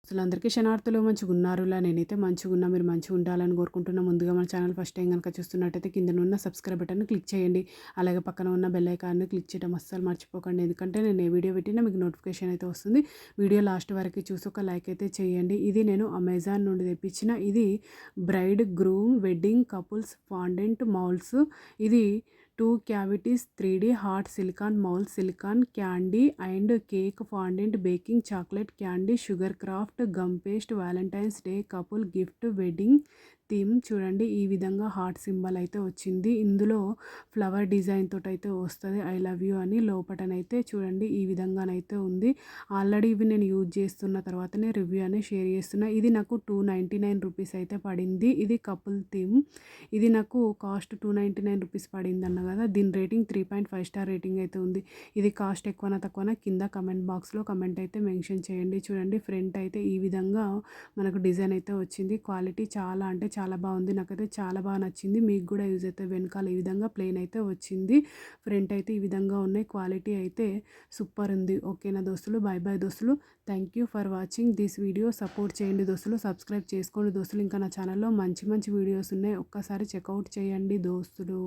అసలందరికీ శనార్థులు మంచిగున్నారులా నేనైతే మంచిగున్నా. మీరు మంచిగుండాలని కోరుకుంటున్నా. ముందుగా మన ఛానల్ ఫస్ట్ టైం గనుక చూస్తున్నట్టయితే కిందనున్న సబ్స్క్రైబ్ బటన్‌ని క్లిక్ చేయండి. అలాగే పక్కన ఉన్న బెల్ ఐకాన్‌ని క్లిక్ చేయడం అస్సలు మర్చిపోకండి. ఎందుకంటే నేను ఏ వీడియో పెట్టినా మీకు నోటిఫికేషన్ అయితే వస్తుంది. వీడియో లాస్ట్ వరకు చూసి ఒక లైక్ అయితే చేయండి. ఇది నేను అమెజాన్ నుండి తెప్పించిన ఇది braid groom wedding couples fondant moulds. ఇది 2 cavities 3D hard silicone mold silicone candy and cake fondant baking chocolate candy sugar craft gum paste valentine's day couple gift wedding theme చూడండి. ఈ విధంగా హార్ట్ సింబల్ అయితే వచ్చింది. ఇందులో flower design తోటి అయితే వస్తుంది ఐ లవ్ యూ అని. లోపటనైతే చూడండి ఈ విధంగానైతే ఉంది. ఆల్రెడీ ఇవి నేను యూజ్ చేస్తున్న తర్వాతనే రివ్యూ అనేది షేర్ చేస్తున్నా. ఇది నాకు 299 రూపీస్ అయితే పడింది. ఇది కపుల్ థీమ్. ఇది నాకు కాస్ట్ 299 రూపీస్ పడింది అన్న కదా. దీని రేటింగ్ 3.5 స్టార్ రేటింగ్ అయితే ఉంది. ఇది కాస్ట్ ఎక్కువనా తక్కువనా కింద కమెంట్ బాక్స్లో కమెంట్ అయితే మెన్షన్ చేయండి. చూడండి ఫ్రంట్ అయితే ఈ విధంగా మనకు డిజైన్ అయితే వచ్చింది. క్వాలిటీ చాలా అంటే చాలా బాగుంది. నాకైతే చాలా బాగా నచ్చింది. మీకు కూడా యూజ్ అయితే వెనకాల ఈ విధంగా ప్లెయిన్ అయితే వచ్చింది. ఫ్రంట్ అయితే ఈ విధంగా ఉన్నాయి. క్వాలిటీ అయితే సూపర్ ఉంది. ఓకేనా దోస్తులు, బాయ్ బాయ్ దోస్తులు. Thank you for watching this video. Support చేయండి దోస్తులు, సబ్స్క్రైబ్ చేసుకోండి దోస్తులు. ఇంకా నా ఛానల్లో మంచి మంచి వీడియోస్ ఉన్నాయి, ఒక్కసారి చెక్అవుట్ చేయండి దోస్తులు.